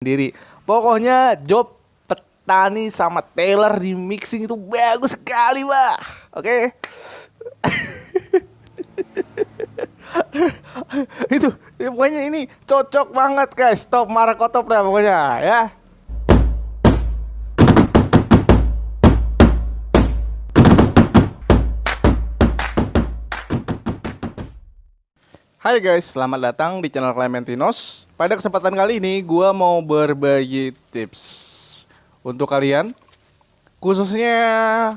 sendiri. Pokoknya job petani sama Taylor di mixing itu bagus sekali, Bah. Oke. Itu pokoknya ini cocok banget guys. Top Marakotop dah pokoknya ya. Hai guys, selamat datang di channel Clementinos. Pada kesempatan kali ini gue mau berbagi tips untuk kalian, khususnya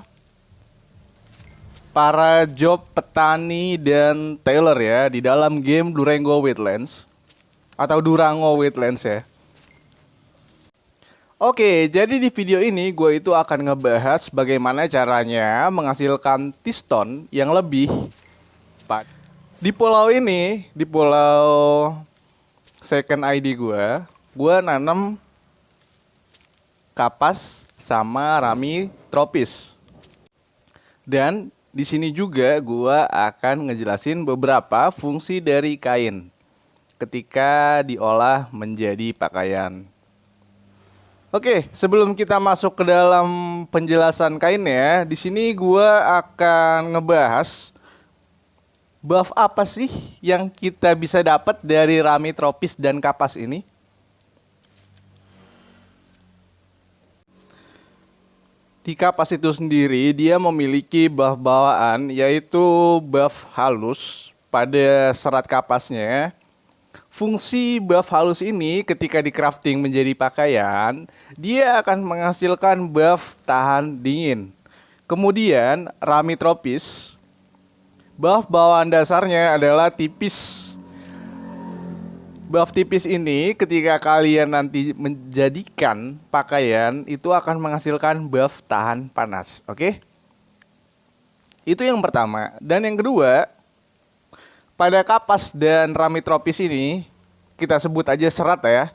para job petani dan tailor ya di dalam game Durango Wetlands atau Durango Wetlands ya. Oke, jadi di video ini gue itu akan ngebahas bagaimana caranya menghasilkan tiston yang lebih di pulau ini, di pulau second ID gue nanam kapas sama rami tropis. Dan di sini juga gua akan ngejelasin beberapa fungsi dari kain ketika diolah menjadi pakaian. Oke, sebelum kita masuk ke dalam penjelasan kainnya, di sini gua akan ngebahas buff apa sih yang kita bisa dapat dari rami tropis dan kapas ini. Di kapas itu sendiri dia memiliki buff bawaan, yaitu buff halus pada serat kapasnya. Fungsi buff halus ini ketika di crafting menjadi pakaian, dia akan menghasilkan buff tahan dingin. Kemudian rami tropis, buff bawaan dasarnya adalah tipis. Buff tipis ini ketika kalian nanti menjadikan pakaian itu akan menghasilkan buff tahan panas. Oke? Itu yang pertama. Dan yang kedua, pada kapas dan rami tropis ini kita sebut aja serat ya.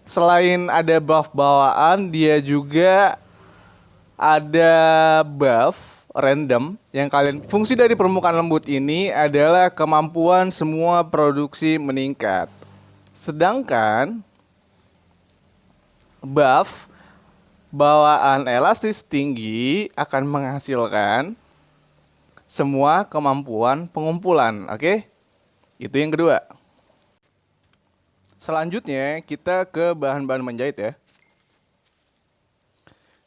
Selain ada buff bawaan, dia juga ada buff random yang kalian. Fungsi dari permukaan lembut ini adalah kemampuan semua produksi meningkat. Sedangkan buff bawaan elastis tinggi akan menghasilkan semua kemampuan pengumpulan. Oke? Itu yang kedua. Selanjutnya kita ke bahan-bahan menjahit ya.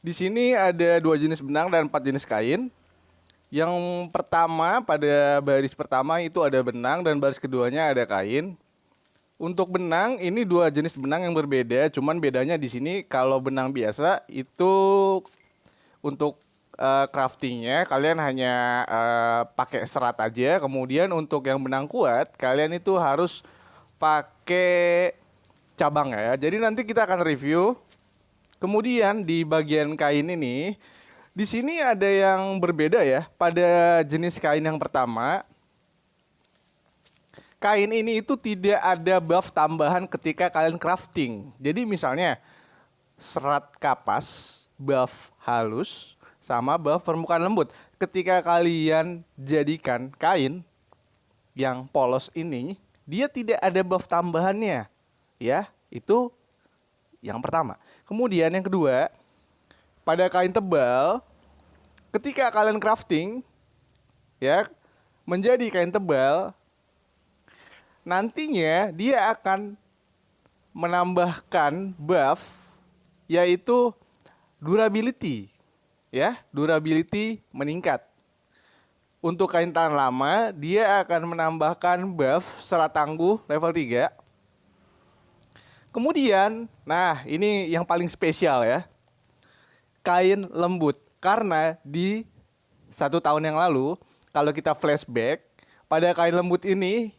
Di sini ada 2 jenis benang dan 4 jenis kain. Yang pertama, pada baris pertama itu ada benang dan baris keduanya ada kain. Untuk benang ini 2 jenis benang yang berbeda, cuman bedanya di sini kalau benang biasa itu untuk craftingnya kalian hanya pakai serat aja. Kemudian untuk yang benang kuat kalian itu harus pakai cabang ya. Jadi nanti kita akan review. Kemudian di bagian kain ini, di sini ada yang berbeda ya. Pada jenis kain yang pertama, kain ini itu tidak ada buff tambahan ketika kalian crafting. Jadi misalnya serat kapas, buff halus, sama buff permukaan lembut. Ketika kalian jadikan kain yang polos ini, dia tidak ada buff tambahannya. Ya, itu yang pertama. Kemudian yang kedua, pada kain tebal, ketika kalian crafting ya menjadi kain tebal, nantinya dia akan menambahkan buff yaitu durability. Ya, durability meningkat. Untuk kain tahan lama, dia akan menambahkan buff serat tangguh level 3. Kemudian, nah ini yang paling spesial ya, kain lembut. Karena di 1 tahun yang lalu, kalau kita flashback, pada kain lembut ini,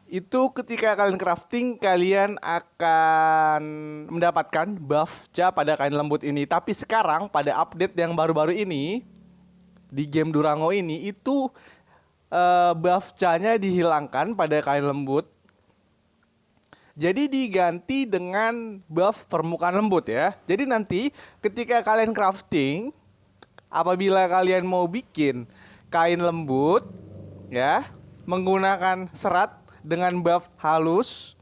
itu ketika kalian crafting, kalian akan mendapatkan buff ca pada kain lembut ini. Tapi sekarang pada update yang baru-baru ini, di game Durango ini, itu buff ca-nya dihilangkan pada kain lembut. Jadi diganti dengan buff permukaan lembut ya. Jadi nanti ketika kalian crafting, apabila kalian mau bikin kain lembut ya, menggunakan serat dengan buff halus,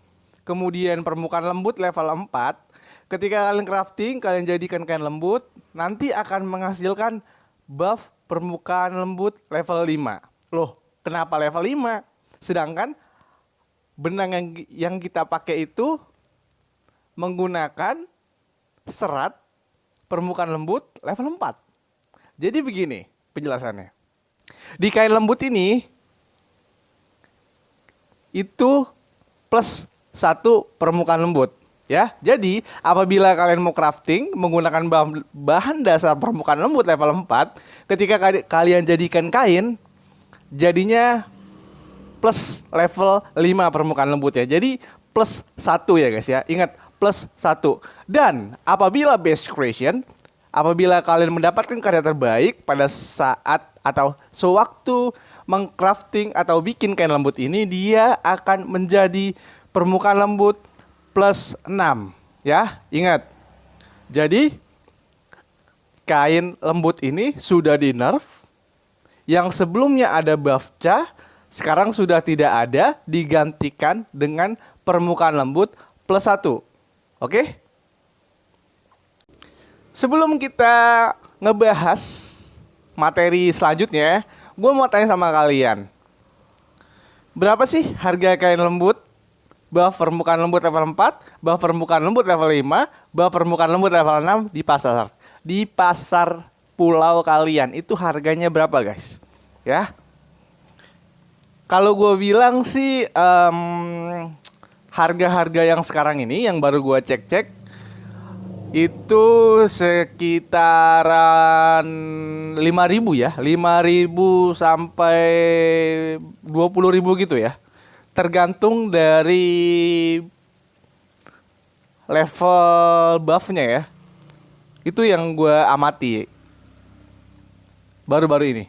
kemudian permukaan lembut level 4. Ketika kalian crafting, kalian jadikan kain lembut, nanti akan menghasilkan buff permukaan lembut level 5. Loh, kenapa level 5? Sedangkan benang yang kita pakai itu menggunakan serat permukaan lembut level 4. Jadi begini penjelasannya. Di kain lembut ini itu plus 1 permukaan lembut ya. Jadi apabila kalian mau crafting menggunakan bahan dasar permukaan lembut level 4, ketika kalian jadikan kain jadinya plus level 5 permukaan lembut ya. Jadi plus 1 ya guys ya. Ingat, plus 1. Dan apabila base creation, apabila kalian mendapatkan karya terbaik pada saat atau sewaktu mengcrafting atau bikin kain lembut ini, dia akan menjadi permukaan lembut plus 6 ya. Ingat, jadi kain lembut ini sudah di nerf. Yang sebelumnya ada buff cah, sekarang sudah tidak ada, digantikan dengan permukaan lembut plus 1. Oke? Sebelum kita ngebahas materi selanjutnya, gue mau tanya sama kalian. Berapa sih harga kain lembut? Buff permukaan lembut level 4, buff permukaan lembut level 5, buff permukaan lembut level 6 di pasar. Di pasar pulau kalian itu harganya berapa guys? Ya. Kalau gue bilang sih harga-harga yang sekarang ini yang baru gue cek-cek itu sekitaran 5.000 ya, 5.000 sampai 20.000 gitu ya. Tergantung dari level buffnya ya. Itu yang gue amati baru-baru ini.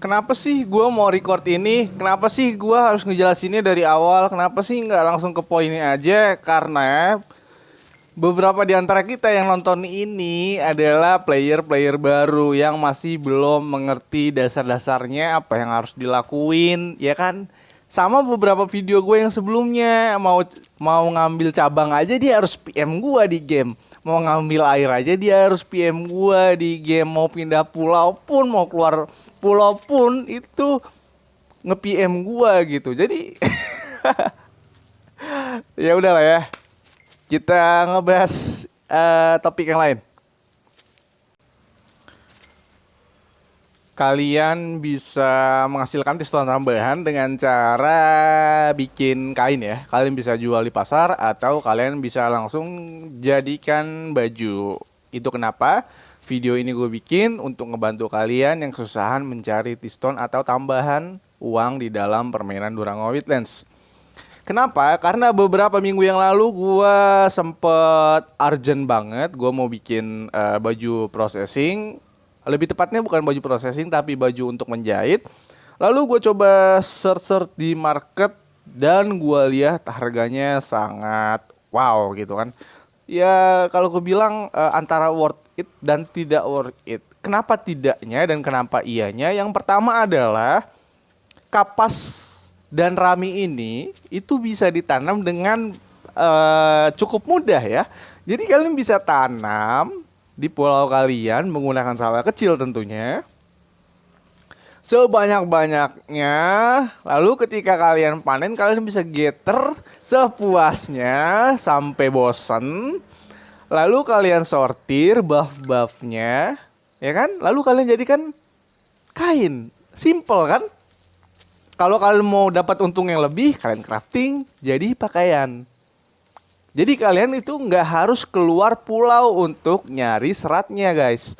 Kenapa sih gue mau record ini? Kenapa sih gue harus ngejelasinnya dari awal? Kenapa sih nggak langsung ke poinnya aja? Karena beberapa di antara kita yang nonton ini adalah player-player baru yang masih belum mengerti dasar-dasarnya apa yang harus dilakuin, ya kan? Sama beberapa video gue yang sebelumnya, mau ngambil cabang aja dia harus PM gue di game. Mau ngambil air aja dia harus PM gue di game. Mau pindah pulau pun, mau keluar pulau pun itu nge-PM gue gitu. Jadi ya udahlah ya. Kita ngebahas topik yang lain. Kalian bisa menghasilkan piston tambahan dengan cara bikin kain ya. Kalian bisa jual di pasar atau kalian bisa langsung jadikan baju. Itu kenapa video ini gue bikin untuk ngebantu kalian yang kesusahan mencari piston atau tambahan uang di dalam permainan Durango Wildlands. Kenapa? Karena beberapa minggu yang lalu gue sempet urgent banget. Gue mau bikin baju processing. Lebih tepatnya bukan baju processing tapi baju untuk menjahit. Lalu gue coba search di market dan gue lihat harganya sangat wow gitu kan. Ya kalau gue bilang antara worth it dan tidak worth it. Kenapa tidaknya dan kenapa iyanya? Yang pertama adalah kapas dan rami ini itu bisa ditanam dengan cukup mudah ya. Jadi kalian bisa tanam di pulau kalian menggunakan sawah kecil tentunya. Sebanyak-banyaknya. Lalu ketika kalian panen kalian bisa gather sepuasnya sampai bosen. Lalu kalian sortir buff-buffnya, ya kan? Lalu kalian jadikan kain. Simple kan? Kalau kalian mau dapat untung yang lebih, kalian crafting jadi pakaian. Jadi kalian itu nggak harus keluar pulau untuk nyari seratnya guys.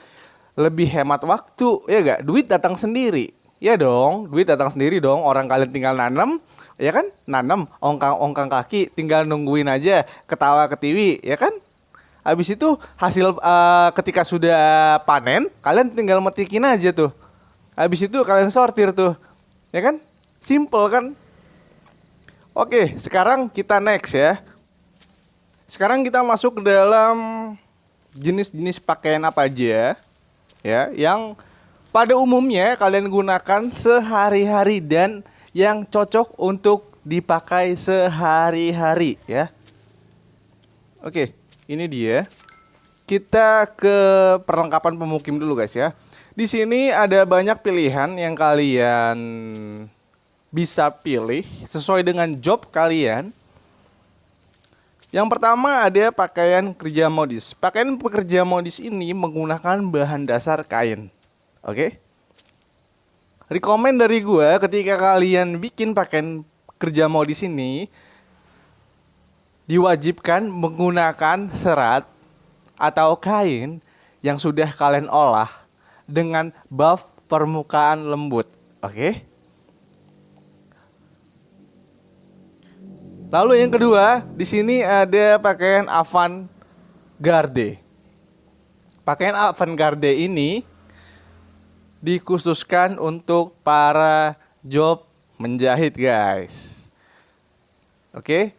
Lebih hemat waktu, ya nggak? Duit datang sendiri. Ya dong, duit datang sendiri dong. Orang kalian tinggal nanam, ya kan? Nanam, ongkang kaki, tinggal nungguin aja, ketawa ketiwi, ya kan? Habis itu hasil ketika sudah panen, kalian tinggal metikin aja tuh. Habis itu kalian sortir tuh, ya kan? Simple kan? Oke, sekarang kita next ya. Sekarang kita masuk ke dalam jenis-jenis pakaian apa aja ya yang pada umumnya kalian gunakan sehari-hari dan yang cocok untuk dipakai sehari-hari ya. Oke, ini dia. Kita ke perlengkapan pemukim dulu guys ya. Di sini ada banyak pilihan yang kalian bisa pilih sesuai dengan job kalian. Yang pertama ada pakaian kerja modis. Pakaian pekerja modis ini menggunakan bahan dasar kain. Oke. Rekomen dari gue ketika kalian bikin pakaian kerja modis ini, diwajibkan menggunakan serat atau kain yang sudah kalian olah dengan buff permukaan lembut. Oke. Lalu yang kedua, di sini ada pakaian avant-garde. Pakaian avant-garde ini dikhususkan untuk para job menjahit, guys. Oke.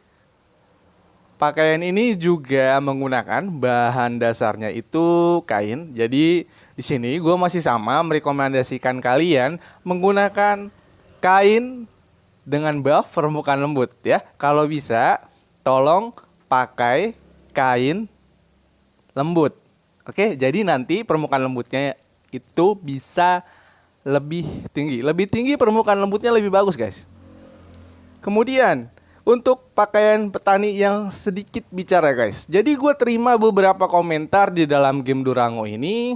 Pakaian ini juga menggunakan bahan dasarnya itu kain. Jadi di sini gue masih sama merekomendasikan kalian menggunakan kain dengan buff permukaan lembut ya. Kalau bisa tolong pakai kain lembut. Oke, jadi nanti permukaan lembutnya itu bisa lebih tinggi. Lebih tinggi permukaan lembutnya lebih bagus, guys. Kemudian untuk pakaian petani yang sedikit bicara, guys. Jadi gue terima beberapa komentar di dalam game Durango ini.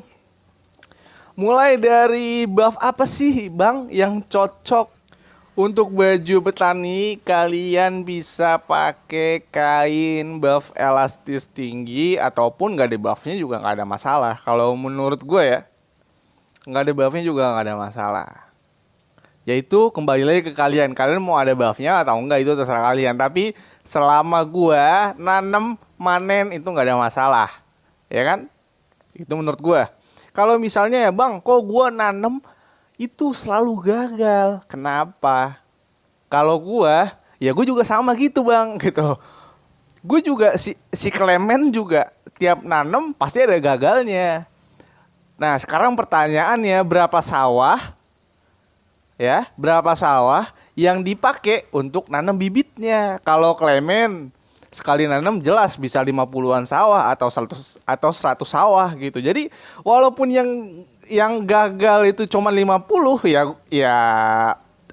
Mulai dari buff apa sih bang yang cocok untuk baju petani, kalian bisa pakai kain buff elastis tinggi ataupun nggak ada buffnya juga nggak ada masalah. Kalau menurut gue ya, nggak ada buffnya juga nggak ada masalah. Yaitu kembali lagi ke kalian, kalian mau ada buffnya atau enggak itu terserah kalian. Tapi selama gue nanem manen itu nggak ada masalah, ya kan? Itu menurut gue. Kalau misalnya ya bang, kok gue nanem itu selalu gagal. Kenapa? Kalau ya gue juga sama gitu bang, gitu. Gue juga si Clement juga tiap nanem pasti ada gagalnya. Nah sekarang pertanyaannya berapa sawah, ya? Berapa sawah yang dipakai untuk nanam bibitnya? Kalau Clement sekali nanam jelas bisa 50-an sawah atau 100 sawah gitu. Jadi walaupun yang gagal itu cuma 50 ya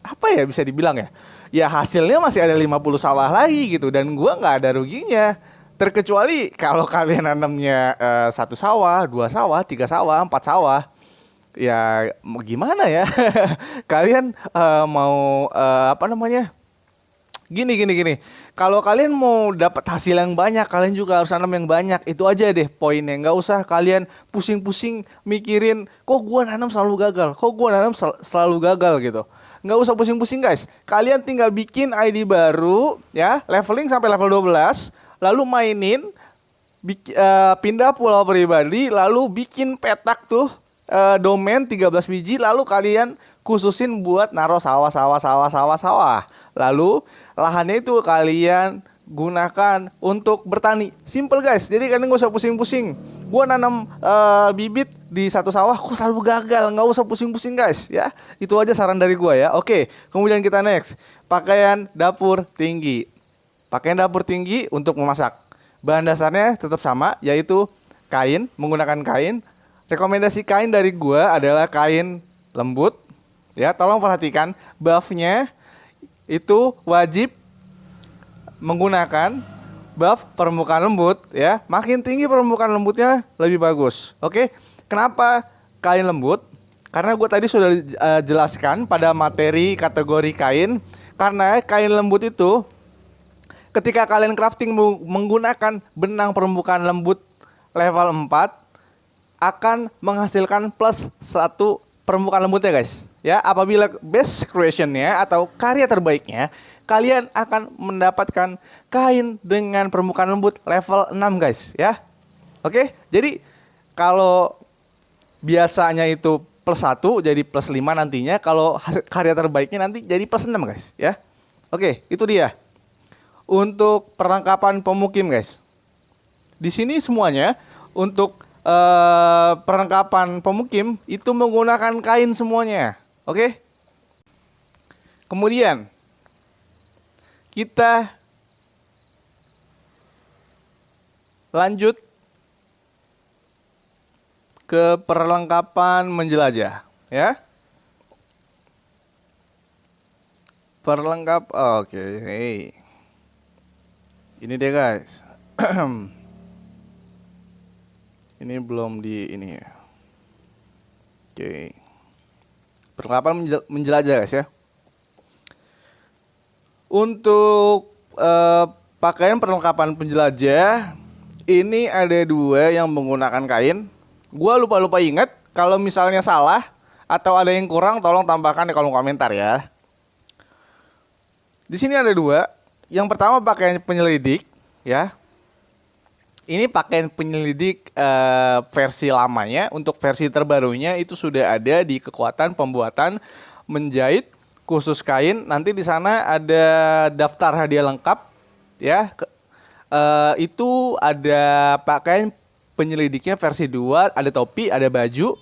apa ya bisa dibilang ya. Ya hasilnya masih ada 50 sawah lagi gitu dan gua nggak ada ruginya. Terkecuali kalau kalian nanamnya 1 sawah, 2 sawah, 3 sawah, 4 sawah. Ya gimana ya? Kalian mau apa namanya? Gini. Kalau kalian mau dapat hasil yang banyak, kalian juga harus tanam yang banyak. Itu aja deh poinnya. Nggak usah kalian pusing-pusing mikirin, kok gua nanam selalu gagal, kok gua nanam selalu gagal gitu. Nggak usah pusing-pusing guys. Kalian tinggal bikin ID baru, ya, leveling sampai level 12, lalu mainin, pindah pulau pribadi, lalu bikin petak tuh, domain 13 biji, lalu kalian khususin buat naruh sawah. Lalu lahannya itu kalian gunakan untuk bertani. Simple guys. Jadi kalian gak usah pusing-pusing. Gua nanam bibit di 1 sawah kok selalu gagal. Gak usah pusing-pusing guys ya. Itu aja saran dari gua ya. Oke, kemudian kita next. Pakaian dapur tinggi. Pakaian dapur tinggi untuk memasak. Bahan dasarnya tetap sama, yaitu kain, menggunakan kain. Rekomendasi kain dari gua adalah kain lembut. Ya, tolong perhatikan buffnya itu wajib menggunakan buff permukaan lembut ya. Makin tinggi permukaan lembutnya lebih bagus. Oke. Kenapa kain lembut? Karena gue tadi sudah jelaskan pada materi kategori kain. Karena kain lembut itu ketika kalian crafting menggunakan benang permukaan lembut level 4 akan menghasilkan plus 1 permukaan lembutnya guys. Ya, apabila best creationnya atau karya terbaiknya, kalian akan mendapatkan kain dengan permukaan lembut level 6 guys ya. Oke, jadi kalau biasanya itu plus 1 jadi plus 5 nantinya, kalau karya terbaiknya nanti jadi plus 6 guys ya. Oke, itu dia. Untuk perlengkapan pemukim guys. Di sini semuanya untuk perlengkapan pemukim itu menggunakan kain semuanya. Oke. Kemudian kita lanjut ke perlengkapan menjelajah, ya. Perlengkap, oke. Ini deh guys. Ini belum di ini ya. Oke. Perlengkapan menjelajah guys ya. Untuk pakaian perlengkapan penjelajah ini ada 2 yang menggunakan kain. Gua lupa ingat. Kalau misalnya salah atau ada yang kurang, tolong tambahkan di kolom komentar ya. Di sini ada 2. Yang pertama pakaian penyelidik, ya. Ini pakaian penyelidik versi lamanya. Untuk versi terbarunya itu sudah ada di kekuatan pembuatan menjahit khusus kain. Nanti di sana ada daftar hadiah lengkap, ya. Itu ada pakaian penyelidiknya versi 2, ada topi, ada baju.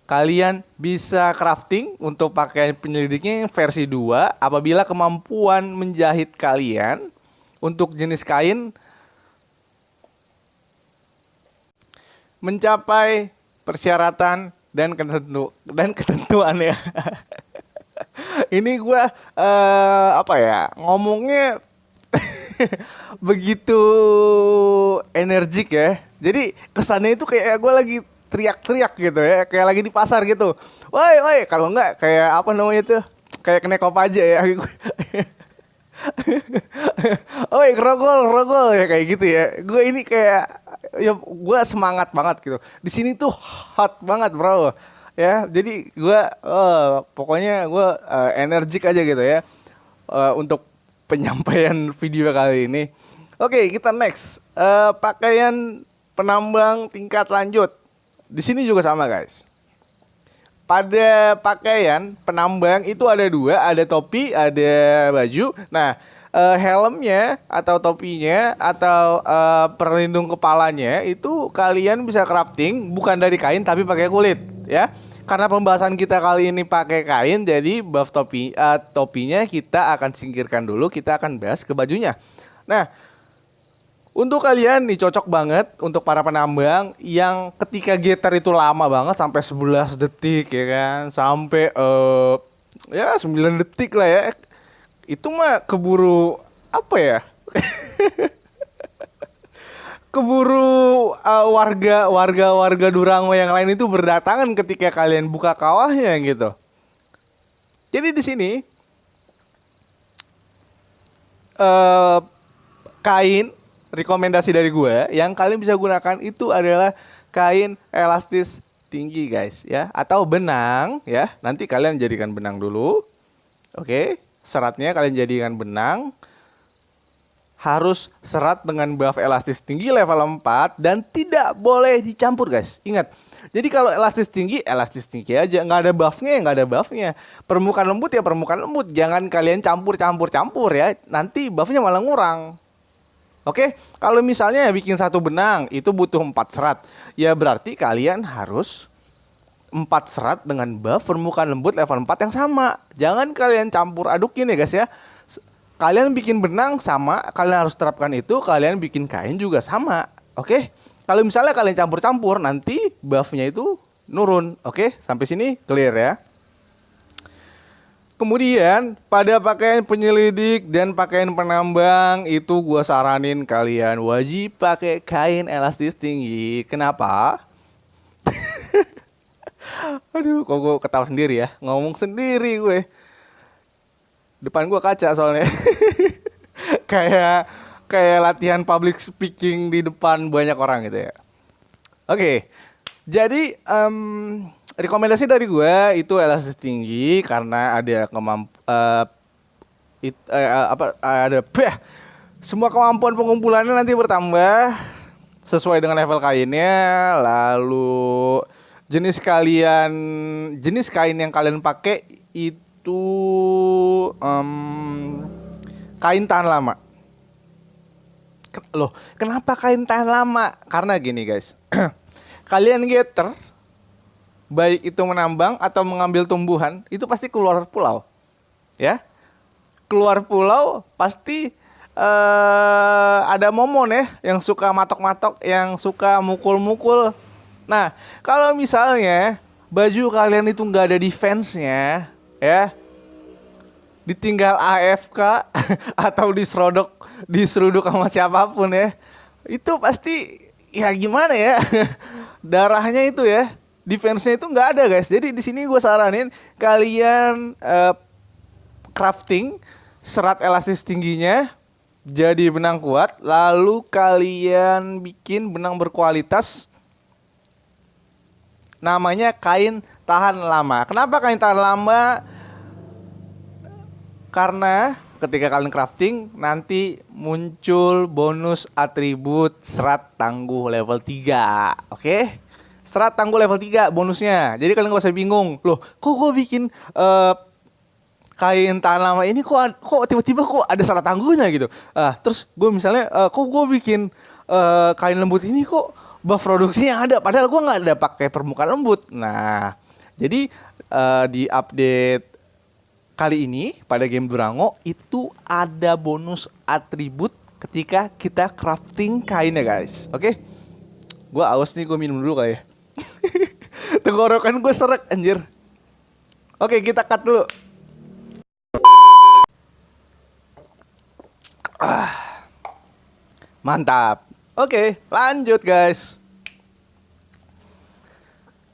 Kalian bisa crafting untuk pakaian penyelidiknya versi 2 apabila kemampuan menjahit kalian untuk jenis kain mencapai persyaratan dan ketentuan ya. Ini gue ngomongnya begitu energik ya. Jadi kesannya itu kayak gue lagi teriak-teriak gitu ya, kayak lagi di pasar gitu. Woi, kalau enggak kayak apa namanya tuh? Kayak kenekop aja ya. Woi, rogol ya kayak gitu ya. Gue ini kayak ya gue semangat banget gitu. Di sini tuh hot banget, bro. Ya, jadi gue pokoknya gue energik aja gitu ya. Untuk penyampaian video kali ini. Oke, kita next. Pakaian penambang tingkat lanjut. Di sini juga sama guys. Pada pakaian penambang itu ada 2, ada topi, ada baju. Nah, helmnya atau topinya atau perlindung kepalanya itu kalian bisa crafting bukan dari kain tapi pakai kulit, ya. Karena pembahasan kita kali ini pakai kain, jadi buff topinya kita akan singkirkan dulu, kita akan bahas ke bajunya. Nah, untuk kalian nih cocok banget untuk para penambang yang ketika getar itu lama banget sampai 11 detik ya kan, sampai 9 detik lah ya. Itu mah keburu apa ya? Keburu warga Durango yang lain itu berdatangan ketika kalian buka kawahnya gitu. Jadi di sini kain rekomendasi dari gue yang kalian bisa gunakan itu adalah kain elastis tinggi guys ya, atau benang ya. Nanti kalian jadikan benang dulu. Oke, seratnya kalian jadikan benang. Harus serat dengan buff elastis tinggi level 4 dan tidak boleh dicampur guys. Ingat. Jadi kalau elastis tinggi aja, nggak ada buffnya. Permukaan lembut ya permukaan lembut. Jangan kalian campur ya. Nanti buffnya malah ngurang. Oke, kalau misalnya bikin satu benang itu butuh 4 serat. Ya berarti kalian harus 4 serat dengan buff permukaan lembut level 4 yang sama. Jangan kalian campur adukin ya guys ya. Kalian bikin benang sama, kalian harus terapkan itu. Kalian bikin kain juga sama. Oke, kalau misalnya kalian campur-campur nanti buffnya itu nurun. Oke, sampai sini clear ya. Kemudian pada pakaian penyelidik dan pakaian penambang itu gue saranin kalian wajib pakai kain elastis tinggi. Kenapa? Aduh, kok gue ketawa sendiri ya, ngomong sendiri gue. Depan gue kaca soalnya. kayak latihan public speaking di depan banyak orang gitu ya. Oke, jadi rekomendasi dari gue itu elastis tinggi karena ada semua kemampuan pengumpulannya nanti bertambah sesuai dengan level kainnya. Lalu jenis kain yang kalian pakai itu kain tahan lama. Loh, kenapa kain tahan lama? Karena gini guys. Kalian getter baik itu menambang atau mengambil tumbuhan, itu pasti keluar pulau. Ya. keluar pulau pasti ada momon ya yang suka matok-matok, yang suka mukul-mukul. Nah, kalau misalnya baju kalian itu nggak ada defense-nya, ya, ditinggal AFK atau diseruduk sama siapapun ya, itu pasti ya gimana ya, darahnya itu ya, defense-nya itu nggak ada guys. Jadi di sini gue saranin kalian crafting serat elastis tingginya jadi benang kuat, lalu kalian bikin benang berkualitas namanya kain tahan lama. Kenapa kain tahan lama? Karena ketika kalian crafting nanti muncul bonus atribut serat tangguh level 3. Oke? Serat tangguh level 3 bonusnya. Jadi kalian gak usah bingung, loh kok gue bikin kain tahan lama ini kok tiba-tiba kok ada serat tangguhnya gitu. Terus gue misalnya kok gue bikin kain lembut ini kok buff produksinya ada, padahal gue nggak ada pakai permukaan lembut. Nah, jadi di update kali ini pada game Durango itu ada bonus atribut ketika kita crafting kainnya guys. Oke? Gue aus nih, gue minum dulu kali ya. Tenggorokan gue seret anjir. Oke, kita cut dulu. Mantap. Oke, lanjut guys.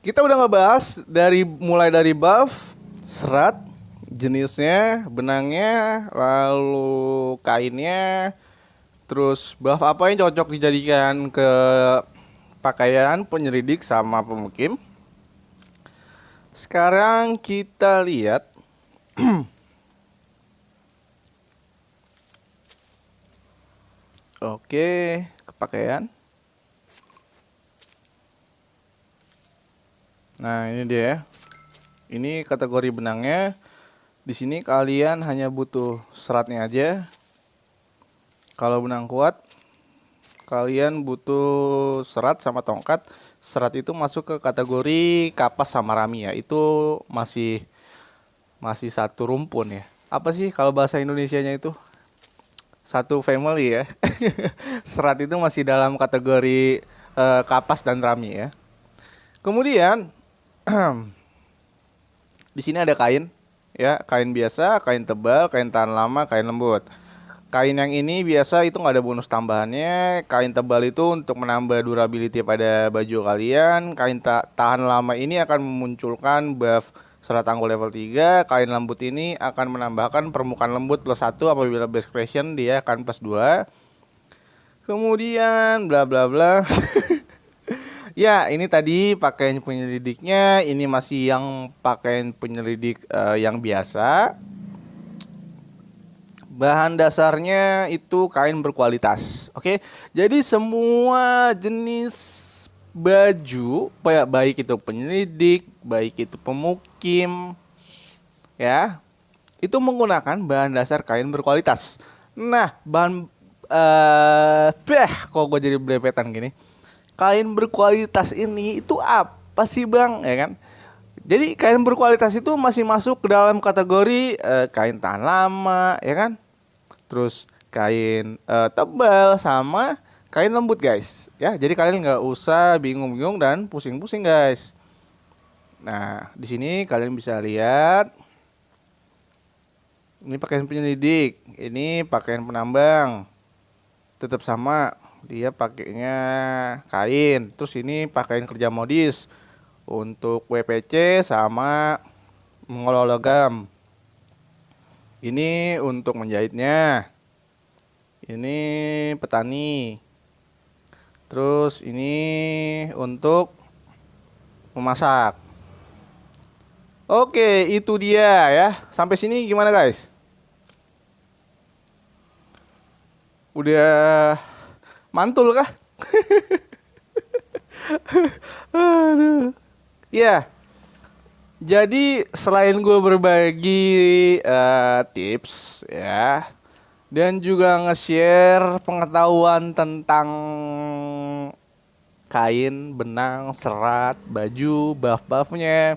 Kita udah ngebahas mulai dari buff, serat, jenisnya, benangnya, lalu kainnya, terus buff apa yang cocok dijadikan ke pakaian penyelidik sama pemukim. Sekarang kita lihat oke, kepakaian. Nah, ini dia. Ini kategori benangnya. Di sini kalian hanya butuh seratnya aja. Kalau benang kuat, kalian butuh serat sama tongkat. Serat itu masuk ke kategori kapas sama rami ya. Itu masih satu rumpun ya. Apa sih kalau bahasa Indonesianya itu? Satu family ya. Serat itu masih dalam kategori kapas dan rami ya. Kemudian di sini ada kain ya, kain biasa, kain tebal, kain tahan lama, kain lembut. Kain yang ini biasa itu nggak ada bonus tambahannya. Kain tebal itu untuk menambah durability pada baju kalian. Kain tahan lama ini akan memunculkan buff serat tangguh level 3. Kain lembut ini akan menambahkan permukaan lembut +1 apabila base creation dia akan +2. Kemudian bla bla bla. Ya, ini tadi pakaian penyelidiknya, ini masih yang pakaian penyelidik yang biasa. Bahan dasarnya itu kain berkualitas. Oke. Jadi semua jenis baju, baik itu penyelidik, baik itu pemukim, ya, itu menggunakan bahan dasar kain berkualitas. Nah, kok gue jadi belepetan gini. Kain berkualitas ini itu apa sih bang, ya kan? Jadi kain berkualitas itu masih masuk ke dalam kategori kain tahan lama, ya kan? Terus kain tebal sama kain lembut guys, ya. Jadi kalian nggak usah bingung-bingung dan pusing-pusing guys. Nah, di sini kalian bisa lihat ini pakaian penyelidik, ini pakaian penambang, tetap sama, dia pakainya kain. Terus ini pakaian kerja modis untuk WPC sama mengolah logam. Ini untuk menjahitnya. Ini petani. Terus ini untuk memasak. Oke, itu dia ya. Sampai sini gimana guys? Udah mantul kah? Aduh. Ya. Jadi selain gue berbagi tips ya, dan juga nge-share pengetahuan tentang kain, benang, serat, baju, buff-buffnya,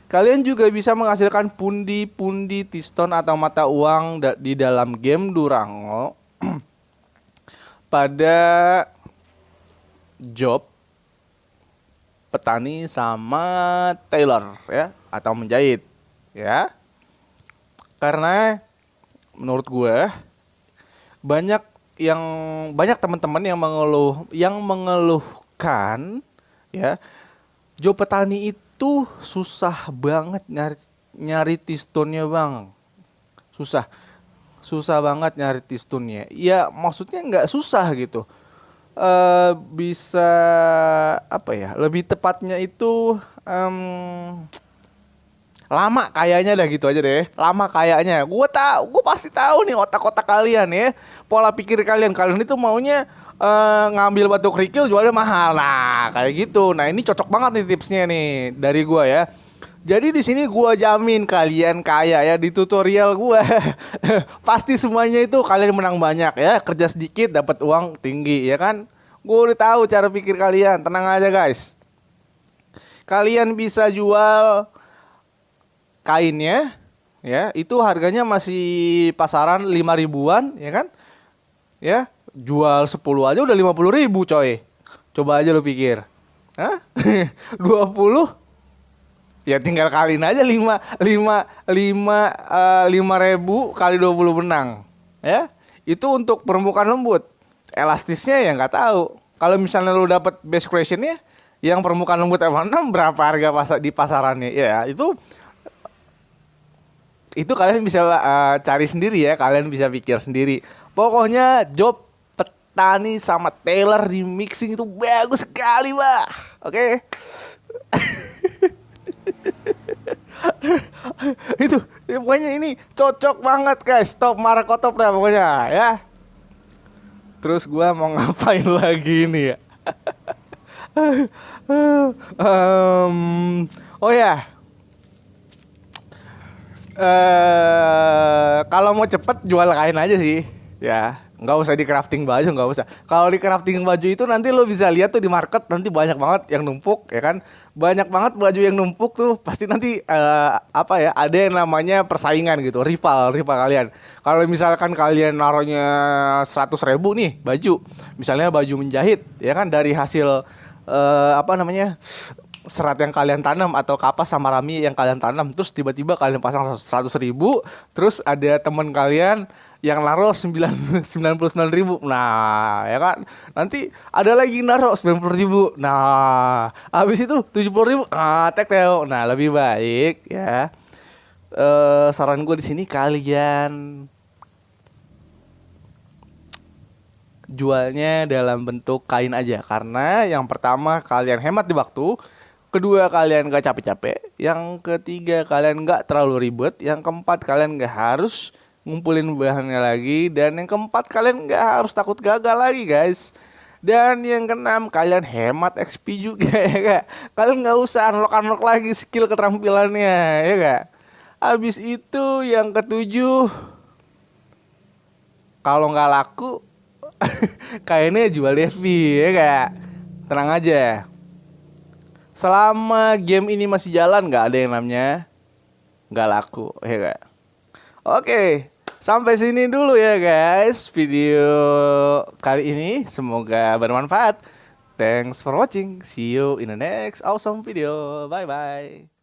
Kalian juga bisa menghasilkan pundi-pundi Tiston atau mata uang di dalam game Durango pada job petani sama tailor ya, atau menjahit ya. Karena menurut gue banyak teman-teman yang mengeluhkan ya, job petani itu susah banget nyari tistonnya bang. Susah banget nyari tistonnya. Ya maksudnya nggak susah gitu. Bisa apa ya? Lebih tepatnya itu lama kayaknya dah, gitu aja deh. Lama kayaknya. Gue pasti tahu nih otak-otak kalian ya. Pola pikir kalian itu maunya ngambil batu kerikil jualnya mahal. Nah, kayak gitu. Nah, ini cocok banget nih tipsnya nih dari gue ya. Jadi di sini gue jamin kalian kaya ya, di tutorial gue. Pasti semuanya itu kalian menang banyak ya. Kerja sedikit dapat uang tinggi ya kan. Gue udah tahu cara pikir kalian. Tenang aja guys. Kalian bisa jual kainnya ya, itu harganya masih pasaran 5 ribuan ya kan. Ya, jual 10 aja udah 50 ribu coy. Coba aja lo pikir. Hah? 20 ya tinggal kaliin aja 5 ribu kali 20 benang ya. Itu untuk permukaan lembut. Elastisnya ya nggak tahu. Kalau misalnya lo dapet base creationnya yang permukaan lembut M6 berapa harga di pasarannya ya, itu kalian bisa cari sendiri ya, kalian bisa pikir sendiri. Pokoknya job petani sama tailor di mixing itu bagus sekali, Bah. Oke. Itu pokoknya ini cocok banget guys. Top Marakotop dah pokoknya ya. Terus gua mau ngapain lagi nih ya? Oh ya. Kalau mau cepet jual kain aja sih ya, nggak usah di crafting baju, nggak usah. Kalau di crafting baju itu nanti lo bisa lihat tuh di market, nanti banyak banget yang numpuk ya kan, banyak banget baju yang numpuk tuh pasti nanti apa ya, ada yang namanya persaingan gitu, rival kalian. Kalau misalkan kalian naruhnya 100 ribu nih baju, misalnya baju menjahit ya kan, dari hasil apa namanya, serat yang kalian tanam atau kapas sama rami yang kalian tanam, terus tiba-tiba kalian pasang 100 ribu, terus ada teman kalian yang naruh 99 ribu, nah ya kan, nanti ada lagi naruh 90 ribu, nah habis itu 70 ribu, teo. Nah lebih baik ya, saran gue di sini kalian jualnya dalam bentuk kain aja, karena yang pertama kalian hemat di waktu, kedua kalian gak capek-capek, yang ketiga kalian gak terlalu ribet, yang keempat kalian gak harus ngumpulin bahannya lagi, dan yang keempat kalian gak harus takut gagal lagi guys. Dan yang keenam kalian hemat XP juga ya gak? Kalian gak usah unlock lagi skill keterampilannya ya gak? Habis itu yang ketujuh, kalau gak laku kayaknya jual Devi ya gak? Tenang aja, selama game ini masih jalan gak ada yang namanya gak laku ya gak? Oke, sampai sini dulu ya guys video kali ini, semoga bermanfaat. Thanks for watching, see you in the next awesome video, bye bye.